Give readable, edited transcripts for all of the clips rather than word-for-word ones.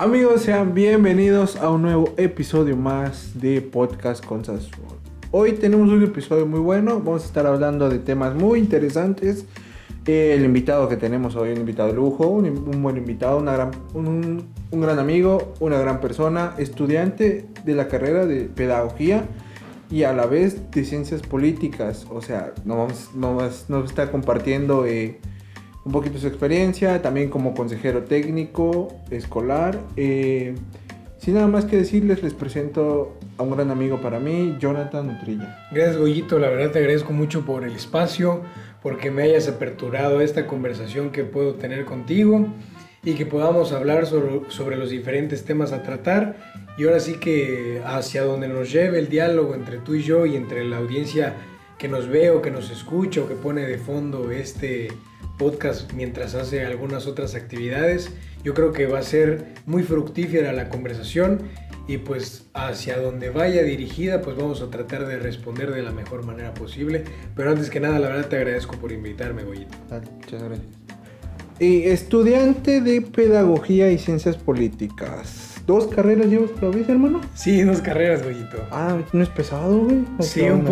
Amigos, sean bienvenidos a un nuevo episodio más de Podcast con Sassuolo. Hoy tenemos un episodio muy bueno, vamos a estar hablando de temas muy interesantes. El invitado que tenemos hoy, un invitado de lujo, un buen invitado, un gran amigo, una gran persona, estudiante de la carrera de pedagogía y a la vez de ciencias políticas. O sea, nos está compartiendo un poquito su experiencia, también como consejero técnico escolar. Sin nada más que decirles, les presento a un gran amigo para mí, Jonathan Utrilla. Gracias, Goyito, la verdad te agradezco mucho por el espacio, porque me hayas aperturado esta conversación que puedo tener contigo y que podamos hablar sobre los diferentes temas a tratar, y ahora sí que hacia donde nos lleve el diálogo entre tú y yo y entre la audiencia que nos ve o que nos escucha o que pone de fondo este podcast mientras hace algunas otras actividades. Yo creo que va a ser muy fructífera la conversación, y pues hacia donde vaya dirigida pues vamos a tratar de responder de la mejor manera posible. Pero antes que nada, la verdad te agradezco por invitarme, Goyito. Muchas gracias. Estudiante de pedagogía y ciencias políticas. ¿2 carreras llevas todavía, hermano? Sí, 2 carreras, Goyito. ¿No es pesado, güey? Sí, un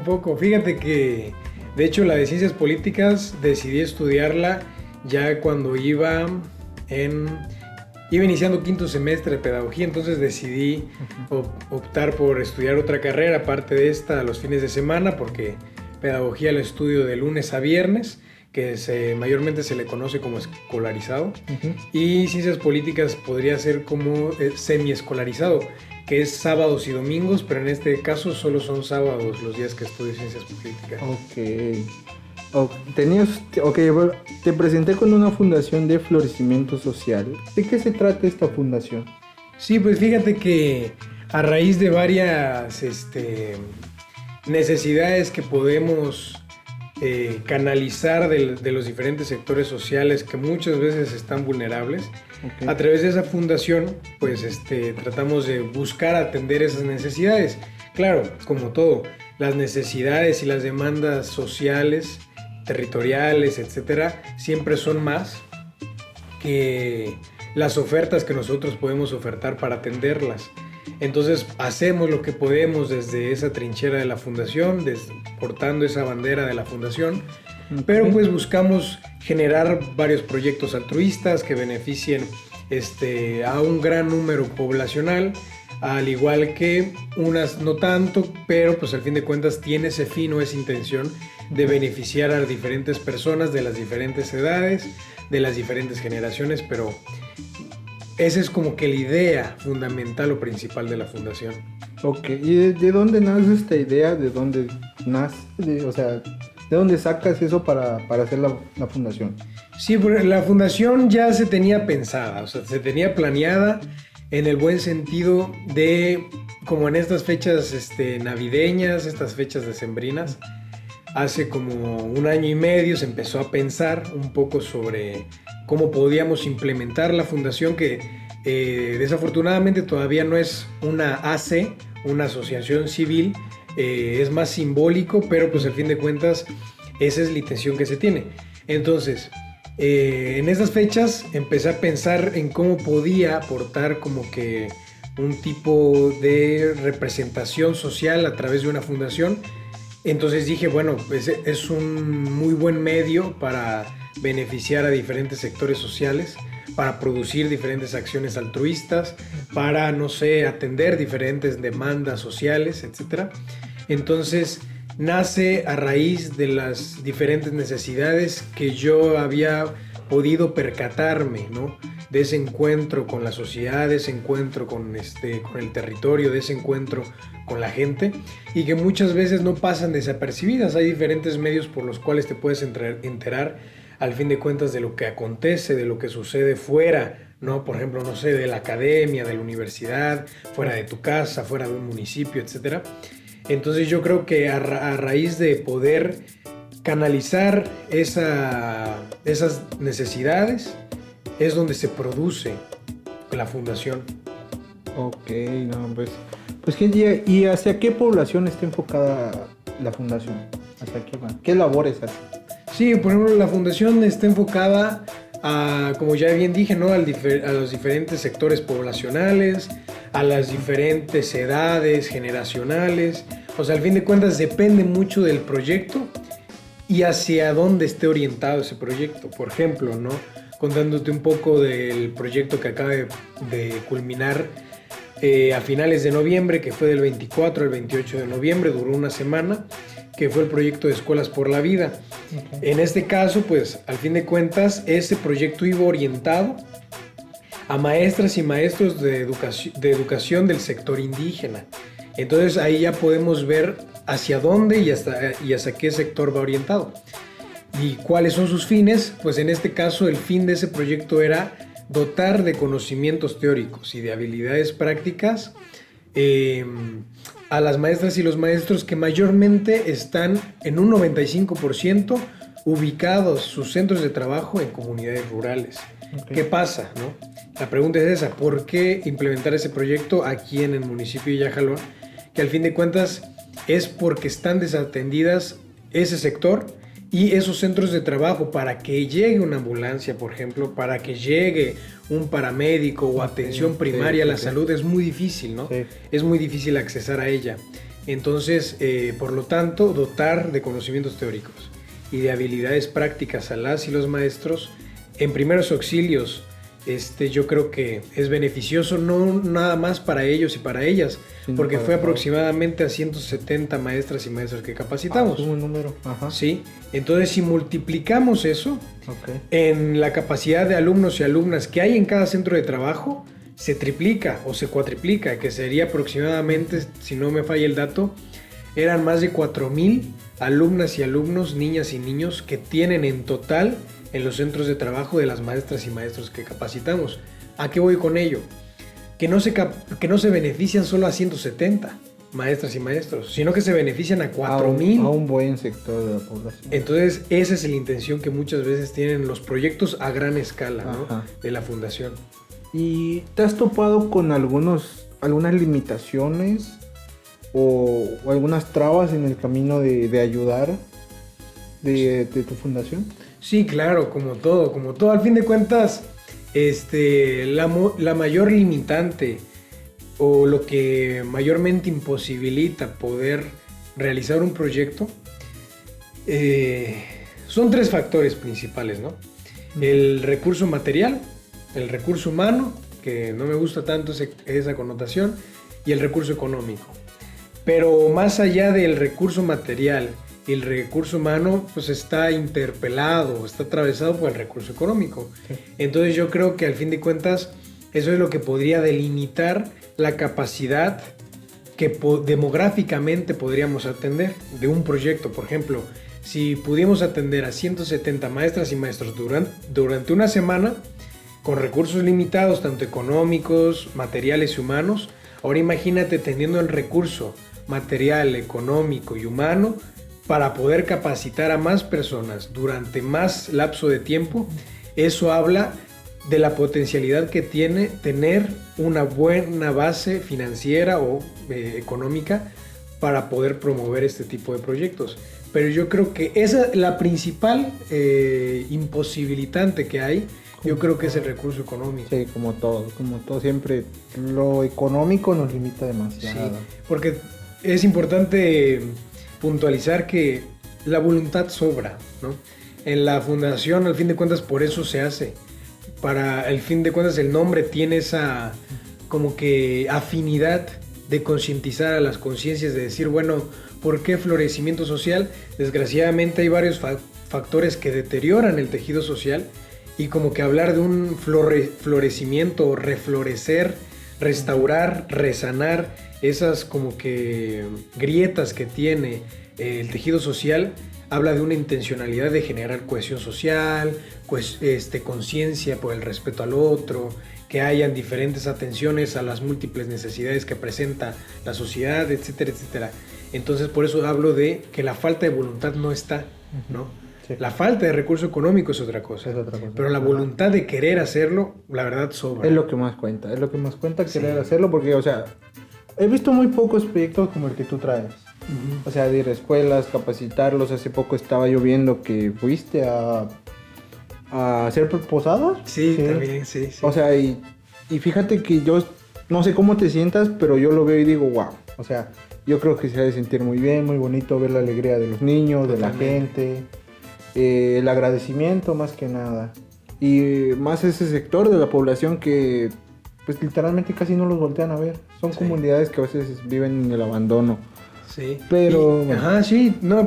poco. Fíjate que de hecho la de ciencias políticas decidí estudiarla ya cuando iba iniciando 5º semestre de pedagogía, entonces decidí optar por estudiar otra carrera aparte de esta a los fines de semana, porque pedagogía la estudio de lunes a viernes, que mayormente se le conoce como escolarizado, y ciencias políticas podría ser como semiescolarizado, que es sábados y domingos, pero en este caso solo son sábados los días que estudio ciencias políticas. Te presenté con una fundación de florecimiento social. ¿De qué se trata esta fundación? Sí, pues fíjate que a raíz de varias necesidades que podemos canalizar de los diferentes sectores sociales que muchas veces están vulnerables, a través de esa fundación pues tratamos de buscar atender esas necesidades. Claro, como todo, las necesidades y las demandas sociales, territoriales, etcétera, siempre son más que las ofertas que nosotros podemos ofertar para atenderlas. Entonces hacemos lo que podemos desde esa trinchera de la fundación, portando esa bandera de la fundación, pero pues buscamos generar varios proyectos altruistas que beneficien a un gran número poblacional, al igual que unas no tanto, pero pues al fin de cuentas tiene ese fin o esa intención de beneficiar a diferentes personas de las diferentes edades, de las diferentes generaciones, pero esa es como que la idea fundamental o principal de la fundación. ¿Y de dónde nace esta idea? ¿De dónde nace? ¿de dónde sacas eso para hacer la fundación? Sí, la fundación ya se tenía pensada, o sea, se tenía planeada en el buen sentido de, como en estas fechas navideñas, estas fechas decembrinas. Hace como 1 año y medio se empezó a pensar un poco sobre cómo podíamos implementar la fundación, que desafortunadamente todavía no es una AC, una asociación civil, es más simbólico, pero pues al fin de cuentas esa es la intención que se tiene. Entonces, en esas fechas empecé a pensar en cómo podía aportar como que un tipo de representación social a través de una fundación. Entonces dije, bueno, pues es un muy buen medio para beneficiar a diferentes sectores sociales, para producir diferentes acciones altruistas, para, atender diferentes demandas sociales, etc. Entonces nace a raíz de las diferentes necesidades que yo había podido percatarme, ¿no? De ese encuentro con la sociedad, de ese encuentro con el territorio, de ese encuentro con la gente, y que muchas veces no pasan desapercibidas. Hay diferentes medios por los cuales te puedes enterar al fin de cuentas de lo que acontece, de lo que sucede fuera, ¿no? Por ejemplo, de la academia, de la universidad, fuera de tu casa, fuera de un municipio, etc. Entonces yo creo que a raíz de poder canalizar esas necesidades es donde se produce la fundación. Pues ¿y hacia qué población está enfocada la fundación? ¿Hacia qué va? ¿Qué labores hace? Sí, por ejemplo, la fundación está enfocada como ya bien dije, ¿no? A los diferentes sectores poblacionales, a las diferentes edades generacionales. O sea, al fin de cuentas depende mucho del proyecto y hacia dónde esté orientado ese proyecto. Por ejemplo, ¿no? Contándote un poco del proyecto que acaba de culminar a finales de noviembre, que fue del 24 al 28 de noviembre, duró una semana, que fue el proyecto de Escuelas por la Vida. Okay. En este caso, pues, al fin de cuentas, este proyecto iba orientado a maestras y maestros de educación del sector indígena. Entonces, ahí ya podemos ver hacia dónde y hacia qué sector va orientado. ¿Y cuáles son sus fines? Pues en este caso, el fin de ese proyecto era dotar de conocimientos teóricos y de habilidades prácticas a las maestras y los maestros que mayormente están en un 95% ubicados sus centros de trabajo en comunidades rurales. Okay. ¿Qué pasa, no? La pregunta es esa: ¿por qué implementar ese proyecto aquí en el municipio de Yajalón? Que al fin de cuentas es porque están desatendidas ese sector y esos centros de trabajo. Para que llegue una ambulancia, por ejemplo, para que llegue un paramédico o atención primaria a la salud, es muy difícil, ¿no? Sí. Es muy difícil accesar a ella. Entonces, por lo tanto, dotar de conocimientos teóricos y de habilidades prácticas a las y los maestros en primeros auxilios, yo creo que es beneficioso, no nada más para ellos y para ellas, porque fue aproximadamente a 170 maestras y maestros que capacitamos. Un número. Ajá. Sí, entonces si multiplicamos eso en la capacidad de alumnos y alumnas que hay en cada centro de trabajo, se triplica o se cuatriplica, que sería aproximadamente, si no me falla el dato, eran más de 4,000 alumnas y alumnos, niñas y niños que tienen en total en los centros de trabajo de las maestras y maestros que capacitamos. ¿A qué voy con ello? Que no se benefician solo a 170 maestras y maestros, sino que se benefician a 4,000. A un buen sector de la población. Entonces, esa es la intención que muchas veces tienen los proyectos a gran escala, ¿no? De la fundación. ¿Y te has topado con algunas limitaciones o algunas trabas en el camino de ayudar de tu fundación? Sí, claro, como todo. Al fin de cuentas, la mayor limitante o lo que mayormente imposibilita poder realizar un proyecto son 3 factores principales, ¿no? El recurso material, el recurso humano, que no me gusta tanto esa connotación, y el recurso económico. Pero más allá del recurso material y el recurso humano, pues está interpelado, está atravesado por el recurso económico. Sí. Entonces yo creo que al fin de cuentas eso es lo que podría delimitar la capacidad que demográficamente podríamos atender de un proyecto. Por ejemplo, si pudiéramos atender a 170 maestras y maestros durante una semana, con recursos limitados, tanto económicos, materiales y humanos, ahora imagínate teniendo el recurso material, económico y humano para poder capacitar a más personas durante más lapso de tiempo. Eso habla de la potencialidad que tiene tener una buena base financiera o económica para poder promover este tipo de proyectos. Pero yo creo que esa es la principal imposibilitante que hay. Yo creo que es el recurso económico. Sí, como todo siempre lo económico nos limita demasiado. Sí, porque es importante puntualizar que la voluntad sobra, ¿no? En la fundación, al fin de cuentas, por eso se hace. Para el fin de cuentas, el nombre tiene esa como que afinidad de concientizar a las conciencias, de decir, bueno, ¿por qué florecimiento social? Desgraciadamente hay varios factores que deterioran el tejido social, y como que hablar de un florecimiento, reflorecer, restaurar, resanar esas como que grietas que tiene el tejido social, habla de una intencionalidad de generar cohesión social, conciencia por el respeto al otro, que hayan diferentes atenciones a las múltiples necesidades que presenta la sociedad, etcétera, etcétera. Entonces, por eso hablo de que la falta de voluntad no está, ¿no? Sí. La falta de recurso económico es otra cosa. Pero la voluntad de querer hacerlo, la verdad, sobra. Es lo que más cuenta, querer hacerlo, porque, o sea, he visto muy pocos proyectos como el que tú traes. O sea, de ir a escuelas, capacitarlos. Hace poco estaba yo viendo que fuiste a a hacer posadas. Sí, también, sí. O sea, y fíjate que yo no sé cómo te sientas, pero yo lo veo y digo, wow. O sea, yo creo que se ha de sentir muy bien, muy bonito ver la alegría de los niños, de la gente, el agradecimiento más que nada. Y más ese sector de la población que pues literalmente casi no los voltean a ver. Son comunidades que a veces viven en el abandono. Sí. Pero...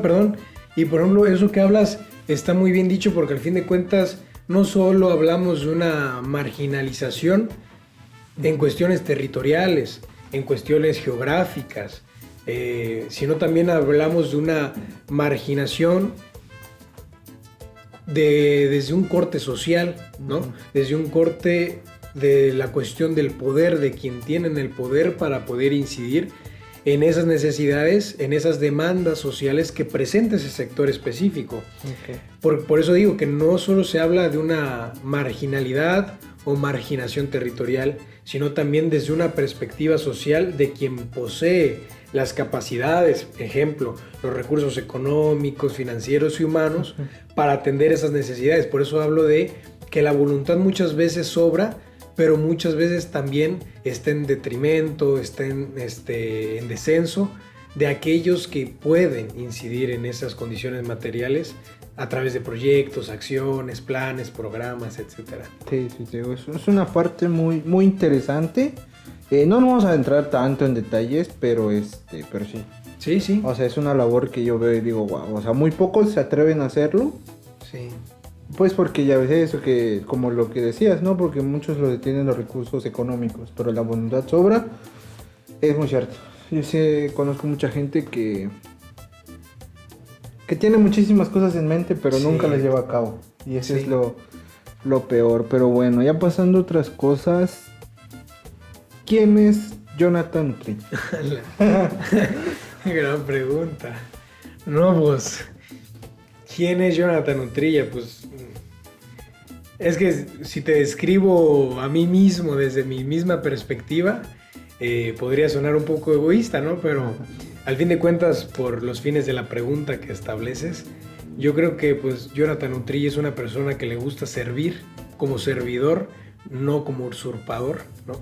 perdón. Y por ejemplo, eso que hablas está muy bien dicho porque al fin de cuentas no solo hablamos de una marginalización en cuestiones territoriales, en cuestiones geográficas, sino también hablamos de una marginación desde un corte social, ¿no? Desde un corte de la cuestión del poder, de quien tienen el poder para poder incidir en esas necesidades, en esas demandas sociales que presenta ese sector específico. Okay. Por eso digo que no solo se habla de una marginalidad o marginación territorial, sino también desde una perspectiva social de quien posee las capacidades, ejemplo, los recursos económicos, financieros y humanos para atender esas necesidades. Por eso hablo de que la voluntad muchas veces sobra, pero muchas veces también está en detrimento, está en descenso de aquellos que pueden incidir en esas condiciones materiales a través de proyectos, acciones, planes, programas, etc. Sí, es una parte muy, muy interesante. No nos vamos a entrar tanto en detalles, pero sí. Sí, sí. O sea, es una labor que yo veo y digo, wow, o sea, muy pocos se atreven a hacerlo. Sí. Pues porque ya ves eso, que como lo que decías, ¿no? Porque muchos lo detienen los recursos económicos, pero la voluntad sobra, es muy cierto. Yo sí conozco mucha gente que tiene muchísimas cosas en mente, pero nunca las lleva a cabo. Y eso es lo peor. Pero bueno, ya pasando a otras cosas, ¿quién es Jonathan Utrilla? Gran pregunta. No, pues, ¿quién es Jonathan Utrilla? Pues, es que si te describo a mí mismo desde mi misma perspectiva, podría sonar un poco egoísta, ¿no? Pero al fin de cuentas, por los fines de la pregunta que estableces, yo creo que pues Jonathan Utrilla es una persona que le gusta servir como servidor, no como usurpador, ¿no?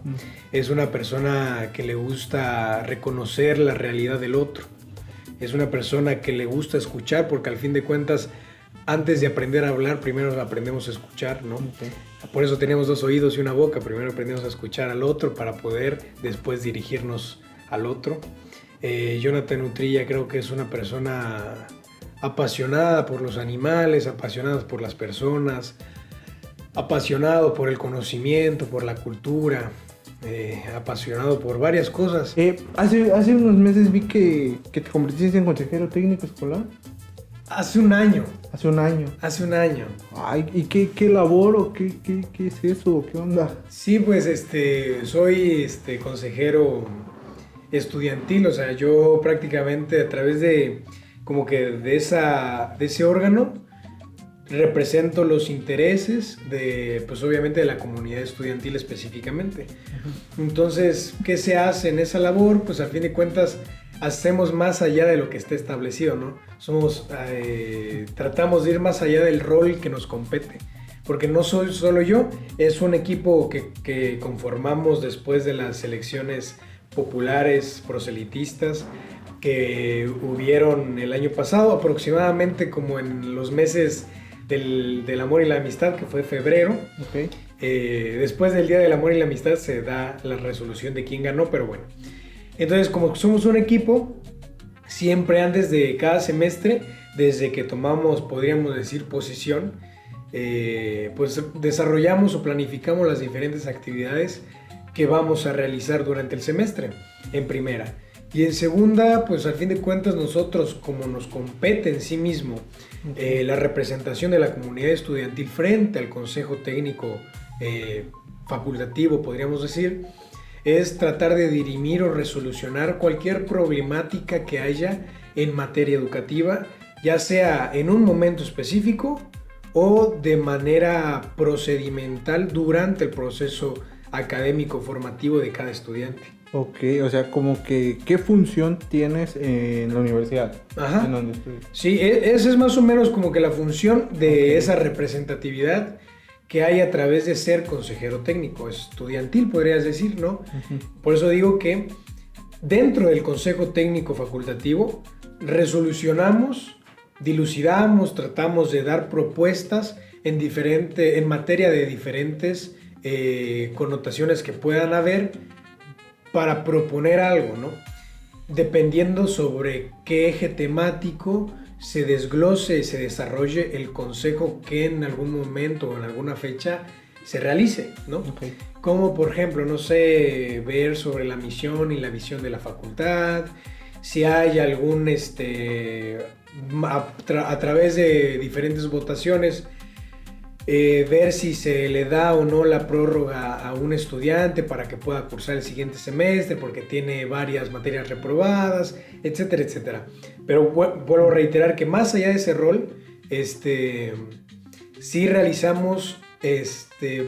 Es una persona que le gusta reconocer la realidad del otro. Es una persona que le gusta escuchar, porque al fin de cuentas, antes de aprender a hablar, primero aprendemos a escuchar, ¿no? Okay. Por eso tenemos 2 oídos y una boca. Primero aprendemos a escuchar al otro para poder después dirigirnos al otro. Jonathan Utrilla creo que es una persona apasionada por los animales, apasionada por las personas, apasionado por el conocimiento, por la cultura, apasionado por varias cosas. Hace unos meses vi que te convertiste en consejero técnico escolar. Hace un año. Hace un año. Ay, ¿y qué labor o qué es eso? ¿Qué onda? Sí, pues soy consejero estudiantil, o sea, yo prácticamente a través de como que de ese órgano represento los intereses de, pues obviamente de la comunidad estudiantil específicamente. Entonces, ¿qué se hace en esa labor? Pues al fin de cuentas hacemos más allá de lo que está establecido, ¿no? Tratamos de ir más allá del rol que nos compete, porque no soy solo yo, es un equipo que conformamos después de las elecciones populares proselitistas que hubieron el año pasado, aproximadamente como en los meses del amor y la amistad, que fue febrero. Okay. Después del Día del Amor y la Amistad se da la resolución de quién ganó, pero bueno. Entonces, como somos un equipo, siempre antes de cada semestre, desde que tomamos, podríamos decir, posición, pues desarrollamos o planificamos las diferentes actividades que vamos a realizar durante el semestre, en primera. Y en segunda, pues al fin de cuentas nosotros, como nos compete en sí mismo la representación de la comunidad estudiantil frente al consejo técnico facultativo, podríamos decir, es tratar de dirimir o resolucionar cualquier problemática que haya en materia educativa, ya sea en un momento específico o de manera procedimental durante el proceso académico formativo de cada estudiante. Ok, o sea, como que, ¿qué función tienes en la universidad? Ajá. En donde estudias. Sí, esa es más o menos como que la función de Ok. esa representatividad que hay a través de ser consejero técnico, estudiantil, podrías decir, ¿no? Ujú. Por eso digo que dentro del consejo técnico facultativo resolucionamos, dilucidamos, tratamos de dar propuestas en materia de diferentes connotaciones que puedan haber para proponer algo, ¿no? Dependiendo sobre qué eje temático se desglose y se desarrolle el consejo que en algún momento o en alguna fecha se realice, ¿no? Ok. Como por ejemplo, no sé, ver sobre la misión y la visión de la facultad, si hay algún, a través de diferentes votaciones, ver si se le da o no la prórroga a un estudiante para que pueda cursar el siguiente semestre porque tiene varias materias reprobadas, etcétera, etcétera. Pero vuelvo a reiterar que más allá de ese rol, sí realizamos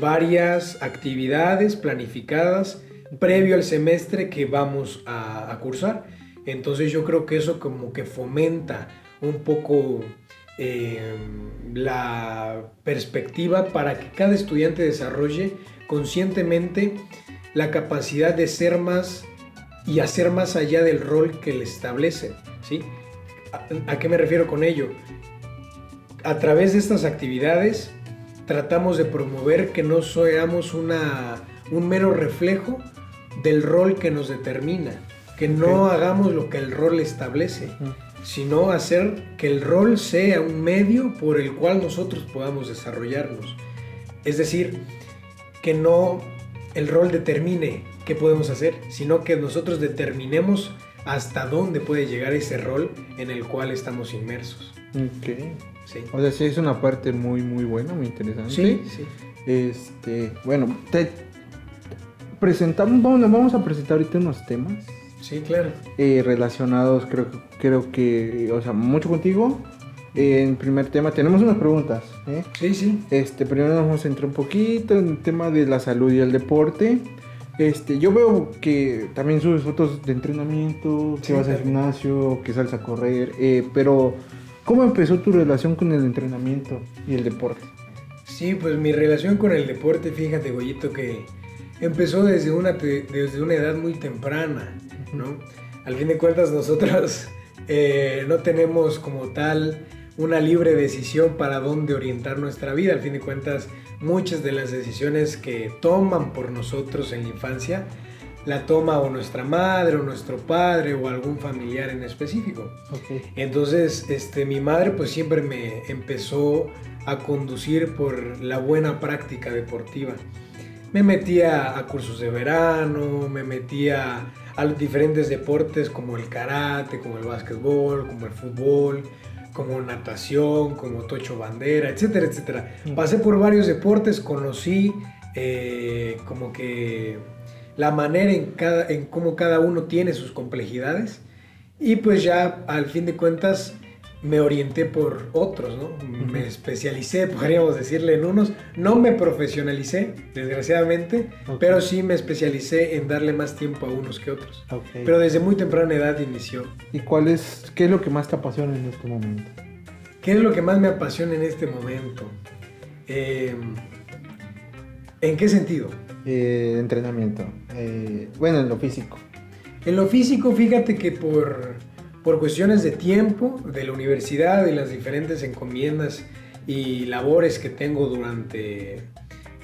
varias actividades planificadas previo al semestre que vamos a cursar. Entonces yo creo que eso como que fomenta un poco la perspectiva para que cada estudiante desarrolle conscientemente la capacidad de ser más y hacer más allá del rol que le establece, ¿sí? ¿A qué me refiero con ello? A través de estas actividades tratamos de promover que no seamos un mero reflejo del rol que nos determina, que no hagamos lo que el rol establece, sino hacer que el rol sea un medio por el cual nosotros podamos desarrollarnos. Es decir, que no el rol determine qué podemos hacer, sino que nosotros determinemos hasta dónde puede llegar ese rol en el cual estamos inmersos. Ok. Sí. O sea, sí es una parte muy, muy buena, muy interesante. Sí, sí. Bueno, vamos a presentar ahorita unos temas Sí, claro. relacionados, creo que, o sea, mucho contigo. En primer tema, tenemos unas preguntas, ¿eh? Sí, sí. Primero nos vamos a entrar un poquito en el tema de la salud y el deporte. Yo veo que también subes fotos de entrenamiento, que Sí, vas al también. gimnasio, que sales a correr, pero ¿cómo empezó tu relación con el entrenamiento y el deporte? Sí, pues mi relación con el deporte, fíjate, Goyito, que empezó desde una edad muy temprana, ¿no? Al fin de cuentas, nosotros no tenemos como tal una libre decisión para dónde orientar nuestra vida. Al fin de cuentas, muchas de las decisiones que toman por nosotros en la infancia la toma o nuestra madre o nuestro padre o algún familiar en específico. Okay. Entonces, mi madre pues siempre me empezó a conducir por la buena práctica deportiva. Me metía a cursos de verano, me metía a los diferentes deportes como el karate, como el básquetbol, como el fútbol, como natación, como tocho bandera, etcétera, etcétera. Pasé por varios deportes, conocí como que la manera en cómo cada uno tiene sus complejidades y pues ya al fin de cuentas me orienté por otros, ¿no? Me especialicé, podríamos decirle, en unos. No me profesionalicé, desgraciadamente, pero sí me especialicé en darle más tiempo a unos que otros. Okay. Pero desde muy temprana edad inició. ¿Y qué es lo que más te apasiona en este momento? ¿Qué es lo que más me apasiona en este momento? ¿En qué sentido? Entrenamiento. Bueno, en lo físico. En lo físico, fíjate que por cuestiones de tiempo, de la universidad y las diferentes encomiendas y labores que tengo durante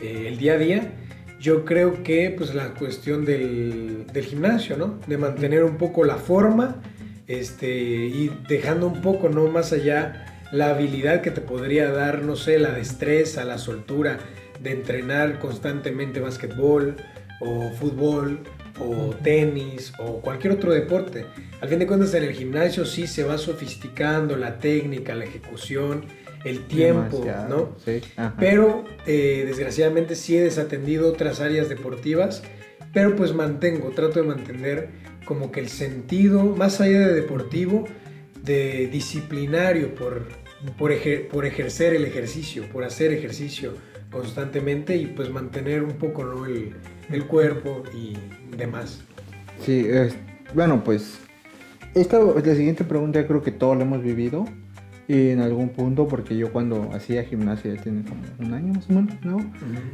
el día a día, yo creo que pues la cuestión del gimnasio, ¿no? De mantener un poco la forma y dejando un poco, ¿no? Más allá la habilidad que te podría dar, no sé, la destreza, la soltura de entrenar constantemente básquetbol o fútbol o tenis o cualquier otro deporte. Al fin de cuentas, en el gimnasio sí se va sofisticando la técnica, la ejecución, el tiempo, demasiado, ¿no? Sí. Pero desgraciadamente sí he desatendido otras áreas deportivas, pero pues trato de mantener como que el sentido, más allá de deportivo, de disciplinario por ejercer el ejercicio, por hacer ejercicio constantemente y pues mantener un poco, ¿no? el cuerpo y demás. Sí, bueno, pues la siguiente pregunta creo que todos la hemos vivido en algún punto, porque yo cuando hacía gimnasia ya tiene como un año más o menos, ¿no?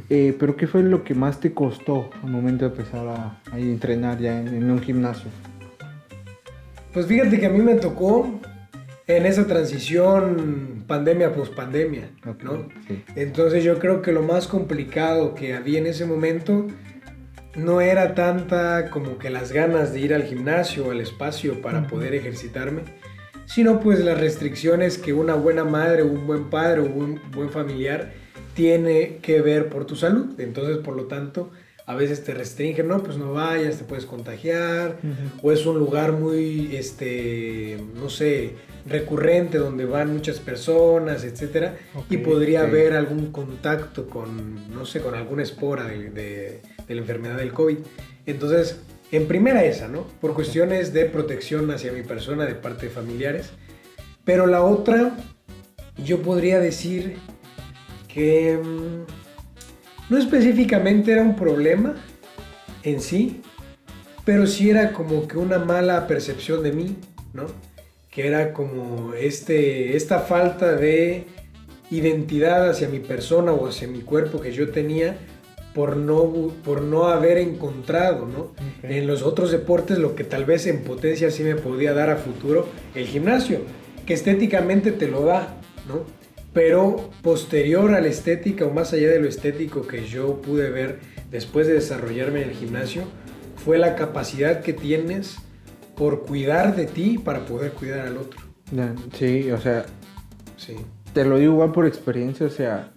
Pero ¿qué fue lo que más te costó al momento de empezar a entrenar ya en un gimnasio? Pues fíjate que a mí me tocó en esa transición pandemia pospandemia, Ok, ¿no? sí. Entonces yo creo que lo más complicado que había en ese momento no era tanta como que las ganas de ir al gimnasio o al espacio para poder ejercitarme, sino pues las restricciones que una buena madre, un buen padre o un buen familiar tiene que ver por tu salud. Entonces, por lo tanto, a veces te restringen, no, pues no vayas, te puedes contagiar, o es un lugar muy, no sé, recurrente donde van muchas personas, etcétera, y podría haber algún contacto con, no sé, con alguna espora de la enfermedad del COVID. Entonces, en primera esa, ¿no? Por cuestiones de protección hacia mi persona de parte de familiares. Pero la otra, yo podría decir que no específicamente era un problema en sí, pero sí era como que una mala percepción de mí, ¿no? Que era como esta falta de identidad hacia mi persona o hacia mi cuerpo que yo tenía por no haber encontrado, ¿no? En los otros deportes lo que tal vez en potencia sí me podía dar a futuro el gimnasio, que estéticamente te lo da, ¿no? Pero posterior a la estética o más allá de lo estético que yo pude ver después de desarrollarme en el gimnasio, fue la capacidad que tienes por cuidar de ti para poder cuidar al otro. Sí, o sea, Sí. te lo digo igual por experiencia, o sea,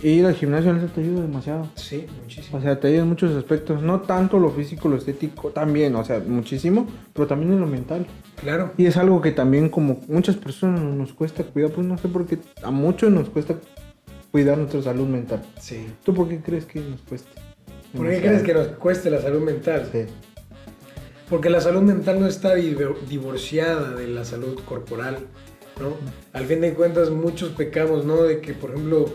ir al gimnasio te ayuda demasiado. Sí, muchísimo. O sea, te ayuda en muchos aspectos, no tanto lo físico, lo estético, también, o sea, muchísimo, pero también en lo mental. Claro. Y es algo que también como muchas personas nos cuesta cuidar, pues no sé por qué a muchos nos cuesta cuidar nuestra salud mental. Sí. ¿Tú por qué crees que nos cuesta? ¿Por qué crees que nos cueste la salud mental? Sí. Porque la salud mental no está divorciada de la salud corporal, ¿no? Al fin de cuentas muchos pecamos, ¿no? De que, por ejemplo,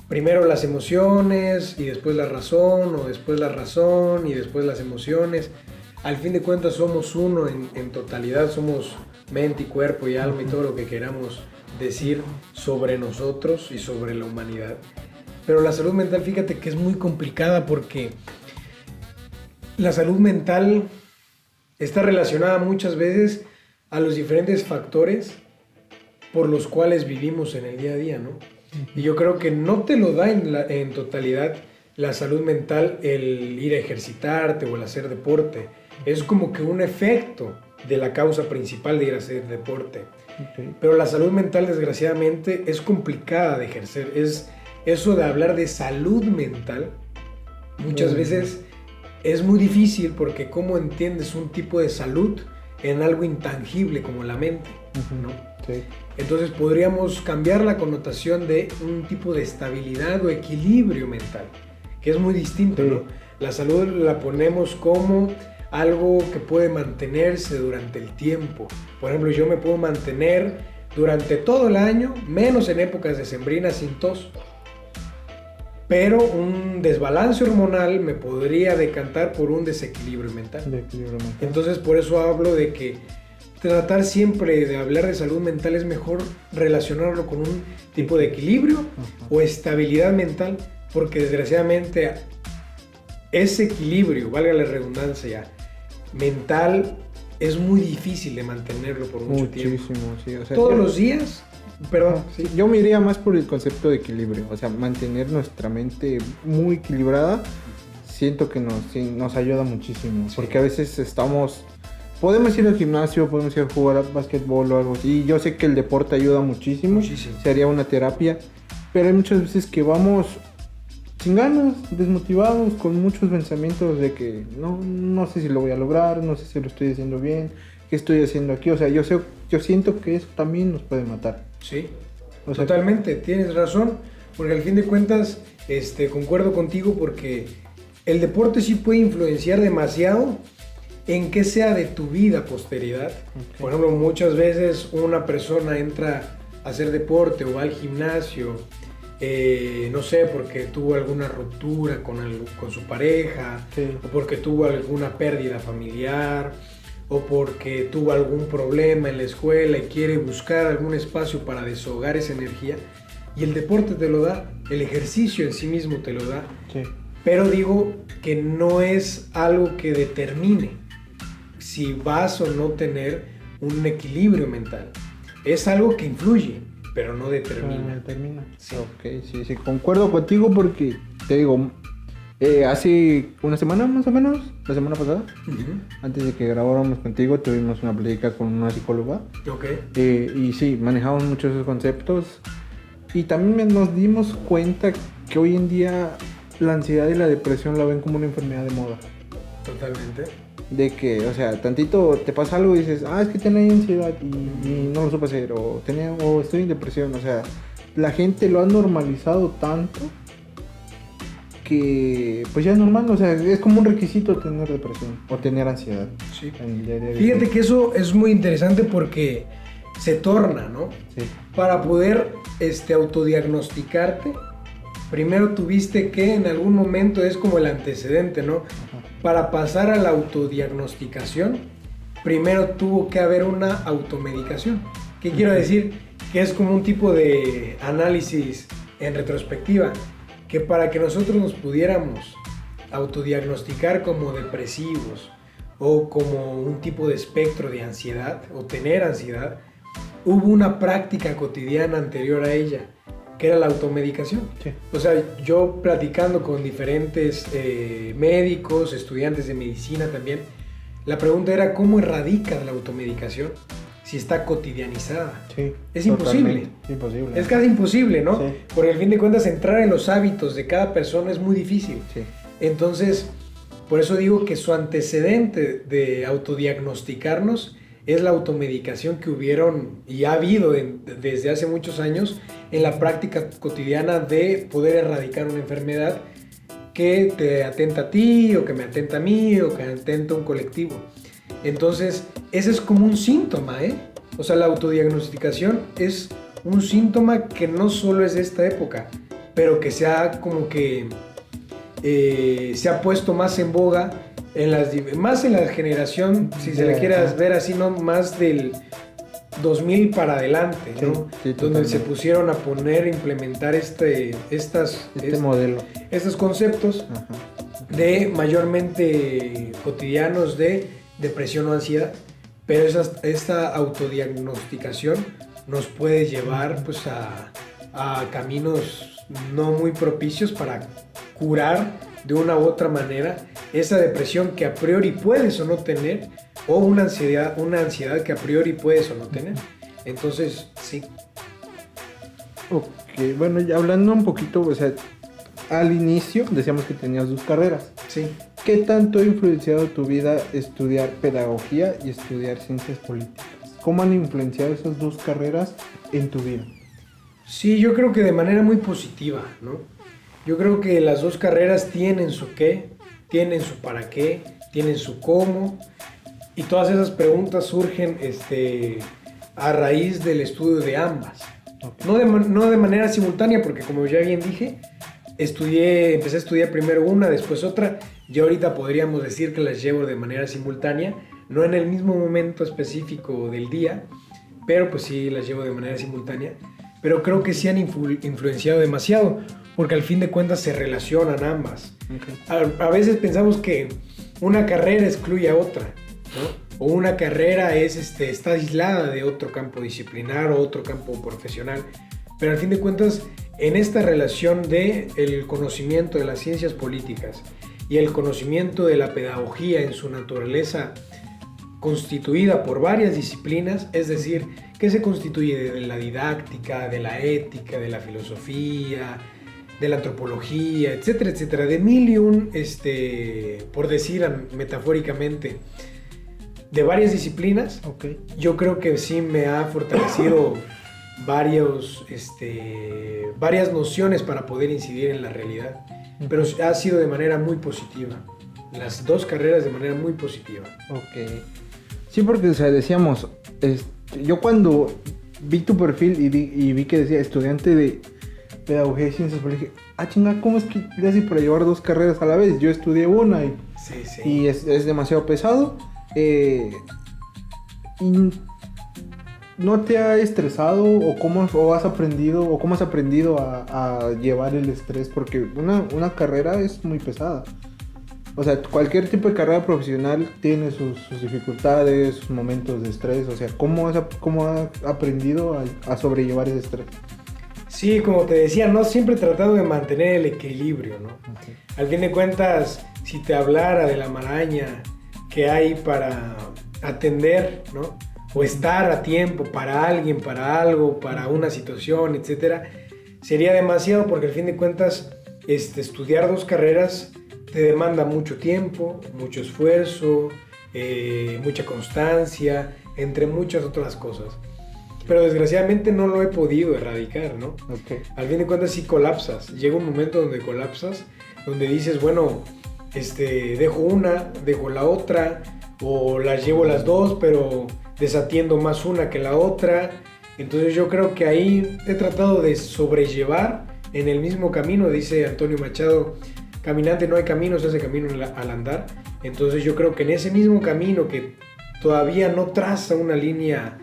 primero las emociones y después la razón, o después la razón y después las emociones. Al fin de cuentas somos uno en totalidad, somos mente y cuerpo y alma y todo lo que queramos decir sobre nosotros y sobre la humanidad. Pero la salud mental, fíjate que es muy complicada porque la salud mental está relacionada muchas veces a los diferentes factores por los cuales vivimos en el día a día, ¿no? Y yo creo que no te lo da en totalidad la salud mental el ir a ejercitarte o el hacer deporte. Es como que un efecto de la causa principal de ir a hacer deporte. Okay. Pero la salud mental, desgraciadamente, es complicada de ejercer. Es eso de hablar de salud mental, muchas veces es muy difícil porque ¿cómo entiendes un tipo de salud en algo intangible como la mente? ¿No? Sí. Entonces podríamos cambiar la connotación de un tipo de estabilidad o equilibrio mental, que es muy distinto, Sí. ¿no? La salud la ponemos como algo que puede mantenerse durante el tiempo. Por ejemplo, yo me puedo mantener durante todo el año, menos en épocas decembrinas, sin tos. Pero un desbalance hormonal me podría decantar por un desequilibrio mental. Entonces, por eso hablo de que tratar siempre de hablar de salud mental es mejor relacionarlo con un tipo de equilibrio o estabilidad mental, porque desgraciadamente ese equilibrio, valga la redundancia, mental es muy difícil de mantenerlo por mucho tiempo. Sí, o sea, Todos los días, perdón. Sí, yo me iría más por el concepto de equilibrio, o sea, mantener nuestra mente muy equilibrada, siento que nos ayuda muchísimo, Sí. porque a veces podemos ir al gimnasio, podemos ir a jugar a básquetbol o algo así, y yo sé que el deporte ayuda muchísimo, sería una terapia, pero hay muchas veces que vamos sin ganas, desmotivados, con muchos pensamientos de que no sé si lo voy a lograr, no sé si lo estoy haciendo bien, qué estoy haciendo aquí, o sea, yo siento que eso también nos puede matar. Sí, O sea, totalmente, tienes razón, porque al fin de cuentas concuerdo contigo porque el deporte sí puede influenciar demasiado en qué sea de tu vida posteridad. Okay. Por ejemplo, muchas veces una persona entra a hacer deporte o va al gimnasio no sé, porque tuvo alguna ruptura con su pareja, Sí. o porque tuvo alguna pérdida familiar, o porque tuvo algún problema en la escuela y quiere buscar algún espacio para desahogar esa energía. Y el deporte te lo da, el ejercicio en sí mismo te lo da. Sí. Pero digo que no es algo que determine si vas o no tener un equilibrio mental. Es algo que influye, pero no determina. Sí. Ok, sí, concuerdo contigo porque te digo, hace una semana más o menos, la semana pasada, antes de que grabáramos contigo, tuvimos una plática con una psicóloga. Ok. Y sí, manejamos muchos esos conceptos. Y también nos dimos cuenta que hoy en día la ansiedad y la depresión la ven como una enfermedad de moda. Totalmente. De que, o sea, tantito te pasa algo y dices, es que tenía ansiedad y no lo supe hacer, o estoy en depresión. O sea, la gente lo ha normalizado tanto que pues ya es normal, o sea, es como un requisito tener depresión o tener ansiedad. Sí. En el día a día. Fíjate que eso es muy interesante porque se torna, ¿no? Sí. Para poder autodiagnosticarte, primero tuviste que en algún momento, es como el antecedente, ¿no? Ajá. Para pasar a la autodiagnosticación, primero tuvo que haber una automedicación. ¿Qué quiero decir? Que es como un tipo de análisis en retrospectiva, que para que nosotros nos pudiéramos autodiagnosticar como depresivos o como un tipo de espectro de ansiedad o tener ansiedad, hubo una práctica cotidiana anterior a ella, que era la automedicación. Sí. O sea, yo platicando con diferentes médicos, estudiantes de medicina también, la pregunta era ¿cómo erradicas la automedicación si está cotidianizada? Sí, Es imposible. Imposible. Es casi imposible, ¿no? Sí. Porque al fin de cuentas entrar en los hábitos de cada persona es muy difícil. Sí. Entonces, por eso digo que su antecedente de autodiagnosticarnos es la automedicación que hubieron y ha habido desde hace muchos años en la práctica cotidiana de poder erradicar una enfermedad que te atenta a ti o que me atenta a mí o que atenta a un colectivo. Entonces, ese es como un síntoma, ¿eh? O sea, la autodiagnosticación es un síntoma que no solo es de esta época, pero que se ha como que se ha puesto más en boga más en la generación, si se le quieras ver así, no más del 2000 para adelante, ¿no? Sí, donde se pusieron a implementar este modelo. estos conceptos. Ajá. De mayormente cotidianos de depresión o ansiedad, pero esta autodiagnosticación nos puede llevar pues a caminos no muy propicios para curar de una u otra manera esa depresión que a priori puedes o no tener, o una ansiedad que a priori puedes o no tener. Entonces, sí. Ok, bueno, ya hablando un poquito, o sea, al inicio decíamos que tenías 2 carreras. Sí. ¿Qué tanto ha influenciado tu vida estudiar pedagogía y estudiar ciencias políticas? ¿Cómo han influenciado esas 2 carreras en tu vida? Sí, yo creo que de manera muy positiva, ¿no? Yo creo que las 2 carreras tienen su qué, tienen su para qué, tienen su cómo, y todas esas preguntas surgen a raíz del estudio de ambas. Okay. No de manera simultánea, porque como ya bien dije, empecé a estudiar primero una, después otra, y ahorita podríamos decir que las llevo de manera simultánea, no en el mismo momento específico del día, pero pues sí las llevo de manera simultánea. Pero creo que sí han influenciado demasiado, porque al fin de cuentas se relacionan ambas. Okay. A veces pensamos que una carrera excluye a otra, ¿no? O una carrera está aislada de otro campo disciplinar o otro campo profesional. Pero al fin de cuentas, en esta relación de el conocimiento de las ciencias políticas y el conocimiento de la pedagogía en su naturaleza constituida por varias disciplinas, es decir, que se constituye de la didáctica, de la ética, de la filosofía, de la antropología, etcétera, etcétera, de mil y un, por decir metafóricamente, de varias disciplinas. Okay. Yo creo que sí me ha fortalecido varias nociones para poder incidir en la realidad, pero ha sido de manera muy positiva. Las 2 carreras de manera muy positiva. Ok. Sí, porque o sea, decíamos, yo cuando vi tu perfil y vi que decía estudiante pedagogía y ciencias, pero dije, chinga, ¿cómo es que le haces para llevar 2 carreras a la vez? Yo estudié una y, Sí. y es demasiado pesado. Y ¿no te ha estresado o cómo has aprendido a llevar el estrés? Porque una carrera es muy pesada. O sea, cualquier tipo de carrera profesional tiene sus dificultades, sus momentos de estrés. O sea, ¿cómo has aprendido a sobrellevar ese estrés? Sí, como te decía, ¿no? Siempre he tratado de mantener el equilibrio, ¿no? Okay. Al fin de cuentas, si te hablara de la maraña que hay para atender, ¿no? O estar a tiempo para alguien, para algo, para una situación, etcétera, sería demasiado porque al fin de cuentas, estudiar 2 carreras te demanda mucho tiempo, mucho esfuerzo, mucha constancia, entre muchas otras cosas. Pero desgraciadamente no lo he podido erradicar, ¿no? Okay. Al fin de cuentas sí colapsas. Llega un momento donde colapsas, donde dices, bueno, dejo una, dejo la otra, o las llevo las 2, pero desatiendo más una que la otra. Entonces yo creo que ahí he tratado de sobrellevar en el mismo camino. Dice Antonio Machado, caminante no hay camino, se hace camino al andar. Entonces yo creo que en ese mismo camino que todavía no traza una línea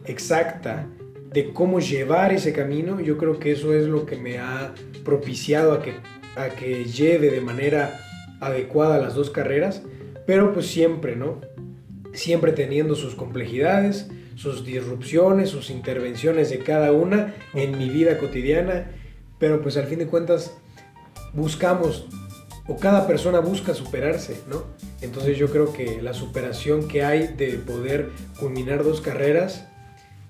exacta de cómo llevar ese camino, yo creo que eso es lo que me ha propiciado a que lleve de manera adecuada las 2 carreras, pero pues siempre, ¿no? Siempre teniendo sus complejidades, sus disrupciones, sus intervenciones de cada una en mi vida cotidiana, pero pues al fin de cuentas buscamos, o cada persona busca superarse, ¿no? Entonces yo creo que la superación que hay de poder culminar 2 carreras,